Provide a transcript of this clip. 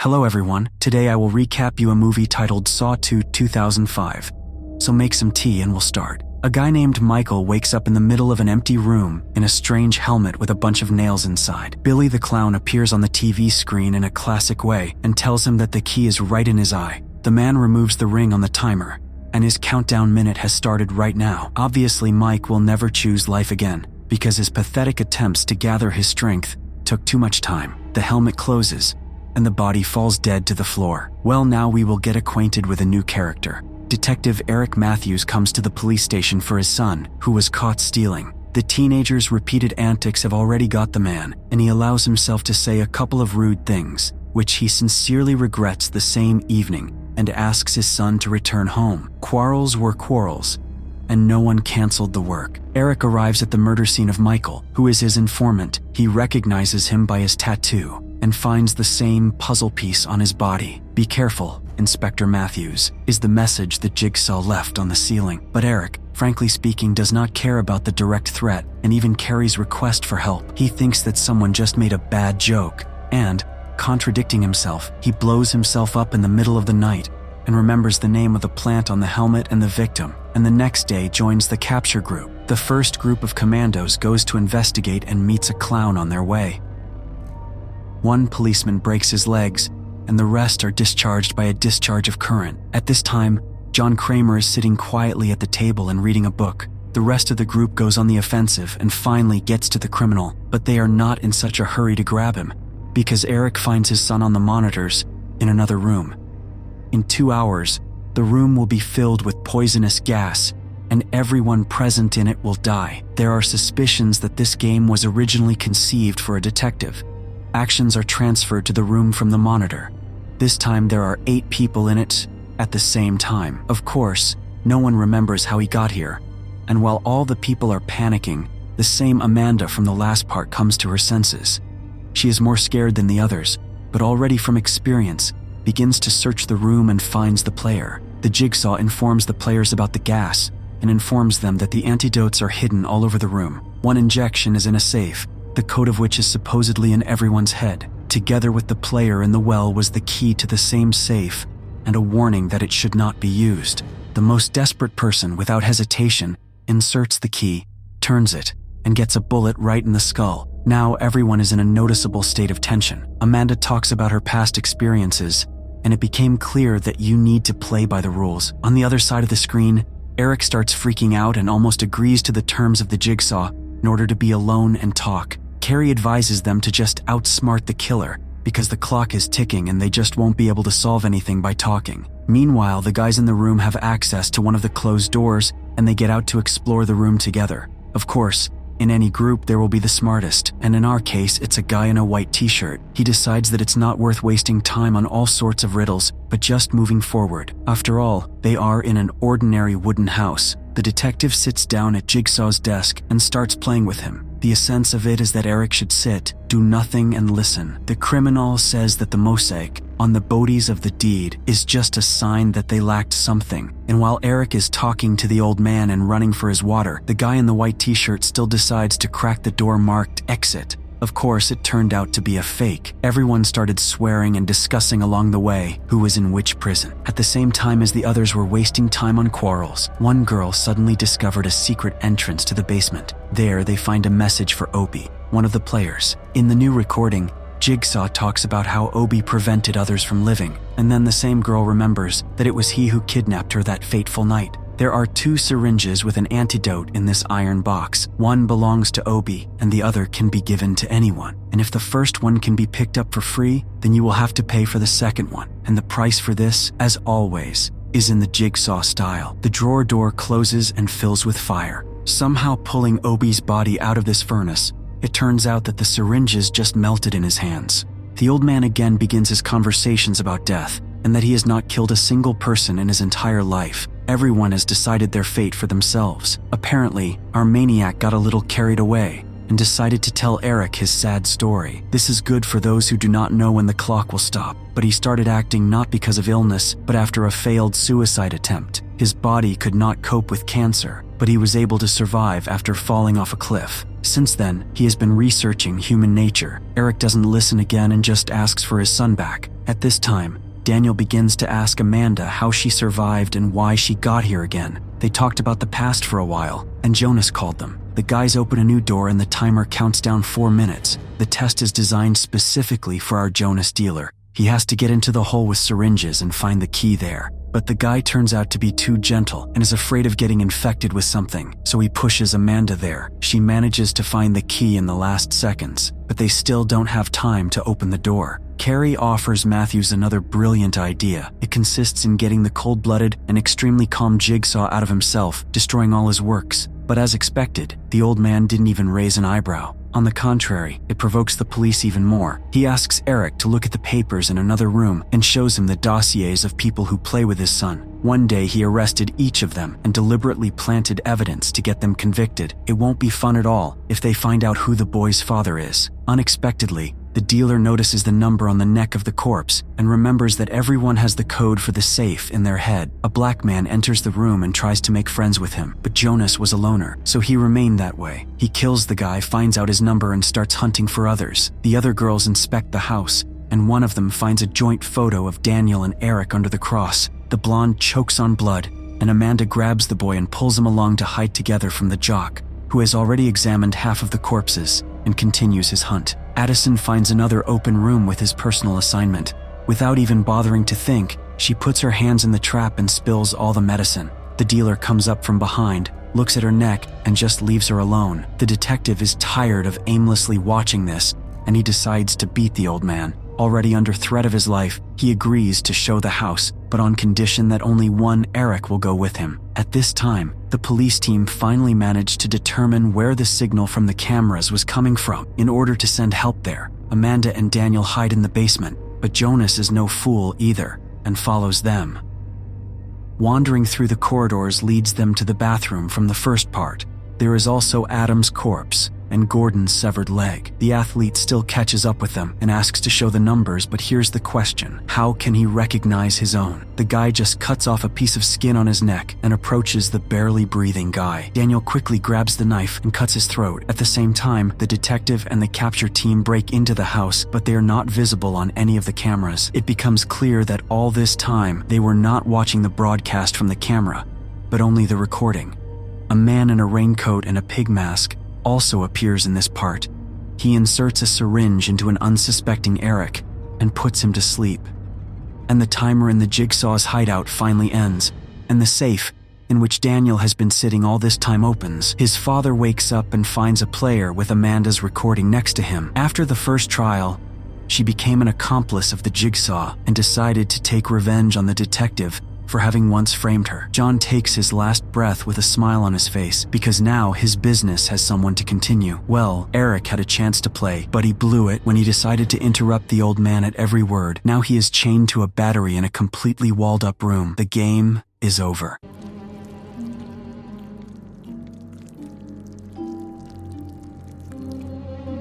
Hello everyone, today I will recap you a movie titled Saw 2 2005. So make some tea and we'll start. A guy named Michael wakes up in the middle of an empty room in a strange helmet with a bunch of nails inside. Billy the clown appears on the TV screen in a classic way and tells him that the key is right in his eye. The man removes the ring on the timer, and his countdown minute has started right now. Obviously, Mike will never choose life again because his pathetic attempts to gather his strength took too much time. The helmet closes, and the body falls dead to the floor. Well, now we will get acquainted with a new character. Detective Eric Matthews comes to the police station for his son, who was caught stealing. The teenager's repeated antics have already got the man, and he allows himself to say a couple of rude things, which he sincerely regrets the same evening, and asks his son to return home. Quarrels were quarrels, and no one canceled the work. Eric arrives at the murder scene of Michael, who is his informant. He recognizes him by his tattoo, and finds the same puzzle piece on his body. "Be careful, Inspector Matthews," is the message that Jigsaw left on the ceiling. But Eric, frankly speaking, does not care about the direct threat and even Carrie's request for help. He thinks that someone just made a bad joke, and, contradicting himself, he blows himself up in the middle of the night and remembers the name of the plant on the helmet and the victim, and the next day joins the capture group. The first group of commandos goes to investigate and meets a clown on their way. One policeman breaks his legs, and the rest are discharged by a discharge of current. At this time, John Kramer is sitting quietly at the table and reading a book. The rest of the group goes on the offensive and finally gets to the criminal, but they are not in such a hurry to grab him, because Eric finds his son on the monitors in another room. In 2 hours, the room will be filled with poisonous gas, and everyone present in it will die. There are suspicions that this game was originally conceived for a detective. Actions are transferred to the room from the monitor. This time there are 8 people in it at the same time. Of course, no one remembers how he got here, and while all the people are panicking, the same Amanda from the last part comes to her senses. She is more scared than the others, but already from experience, begins to search the room and finds the player. The Jigsaw informs the players about the gas and informs them that the antidotes are hidden all over the room. One injection is in a safe, the code of which is supposedly in everyone's head. Together with the player in the well was the key to the same safe and a warning that it should not be used. The most desperate person, without hesitation, inserts the key, turns it, and gets a bullet right in the skull. Now everyone is in a noticeable state of tension. Amanda talks about her past experiences, and it became clear that you need to play by the rules. On the other side of the screen, Eric starts freaking out and almost agrees to the terms of the Jigsaw in order to be alone and talk. Carrie advises them to just outsmart the killer because the clock is ticking and they just won't be able to solve anything by talking. Meanwhile, the guys in the room have access to one of the closed doors and they get out to explore the room together. Of course, in any group there will be the smartest, and in our case it's a guy in a white t-shirt. He decides that it's not worth wasting time on all sorts of riddles, but just moving forward. After all, they are in an ordinary wooden house. The detective sits down at Jigsaw's desk and starts playing with him. The essence of it is that Eric should sit, do nothing, and listen. The criminal says that the mosaic on the bodies of the deed is just a sign that they lacked something. And while Eric is talking to the old man and running for his water, the guy in the white t-shirt still decides to crack the door marked exit. Of course, it turned out to be a fake. Everyone started swearing and discussing along the way who was in which prison. At the same time as the others were wasting time on quarrels, one girl suddenly discovered a secret entrance to the basement. There, they find a message for Obi, one of the players. In the new recording, Jigsaw talks about how Obi prevented others from living, and then the same girl remembers that it was he who kidnapped her that fateful night. There are 2 syringes with an antidote in this iron box. One belongs to Obi, and the other can be given to anyone. And if the first one can be picked up for free, then you will have to pay for the second one. And the price for this, as always, is in the Jigsaw style. The drawer door closes and fills with fire, somehow pulling Obi's body out of this furnace. It turns out that the syringes just melted in his hands. The old man again begins his conversations about death, and that he has not killed a single person in his entire life. Everyone has decided their fate for themselves. Apparently, our maniac got a little carried away and decided to tell Eric his sad story. This is good for those who do not know when the clock will stop, but he started acting not because of illness, but after a failed suicide attempt. His body could not cope with cancer, but he was able to survive after falling off a cliff. Since then, he has been researching human nature. Eric doesn't listen again and just asks for his son back. At this time, Daniel begins to ask Amanda how she survived and why she got here again. They talked about the past for a while, and Jonas called them. The guys open a new door and the timer counts down 4 minutes. The test is designed specifically for our Jonas dealer. He has to get into the hole with syringes and find the key there. But the guy turns out to be too gentle and is afraid of getting infected with something, so he pushes Amanda there. She manages to find the key in the last seconds, but they still don't have time to open the door. Carrie offers Matthews another brilliant idea. It consists in getting the cold-blooded and extremely calm Jigsaw out of himself, destroying all his works. But as expected, the old man didn't even raise an eyebrow. On the contrary, it provokes the police even more. He asks Eric to look at the papers in another room and shows him the dossiers of people who play with his son. One day he arrested each of them and deliberately planted evidence to get them convicted. It won't be fun at all if they find out who the boy's father is. Unexpectedly, the dealer notices the number on the neck of the corpse and remembers that everyone has the code for the safe in their head. A black man enters the room and tries to make friends with him, but Jonas was a loner, so he remained that way. He kills the guy, finds out his number, and starts hunting for others. The other girls inspect the house, and one of them finds a joint photo of Daniel and Eric under the cross. The blonde chokes on blood, and Amanda grabs the boy and pulls him along to hide together from the jock, who has already examined half of the corpses and continues his hunt. Addison finds another open room with his personal assignment. Without even bothering to think, she puts her hands in the trap and spills all the medicine. The dealer comes up from behind, looks at her neck, and just leaves her alone. The detective is tired of aimlessly watching this, and he decides to beat the old man. Already under threat of his life, he agrees to show the house, but on condition that only one Eric will go with him. At this time, the police team finally managed to determine where the signal from the cameras was coming from in order to send help there. Amanda and Daniel hide in the basement, but Jonas is no fool either and follows them. Wandering through the corridors leads them to the bathroom from the first part. There is also Adam's corpse and Gordon's severed leg. The athlete still catches up with them and asks to show the numbers, but here's the question: how can he recognize his own? The guy just cuts off a piece of skin on his neck and approaches the barely breathing guy. Daniel quickly grabs the knife and cuts his throat. At the same time, the detective and the capture team break into the house, but they are not visible on any of the cameras. It becomes clear that all this time, they were not watching the broadcast from the camera, but only the recording. A man in a raincoat and a pig mask also appears in this part. He inserts a syringe into an unsuspecting Eric and puts him to sleep. And the timer in the Jigsaw's hideout finally ends, and the safe, in which Daniel has been sitting all this time, opens. His father wakes up and finds a player with Amanda's recording next to him. After the first trial, she became an accomplice of the Jigsaw and decided to take revenge on the detective for having once framed her. John takes his last breath with a smile on his face because now his business has someone to continue. Well, Eric had a chance to play, but he blew it when he decided to interrupt the old man at every word. Now he is chained to a battery in a completely walled up room. The game is over.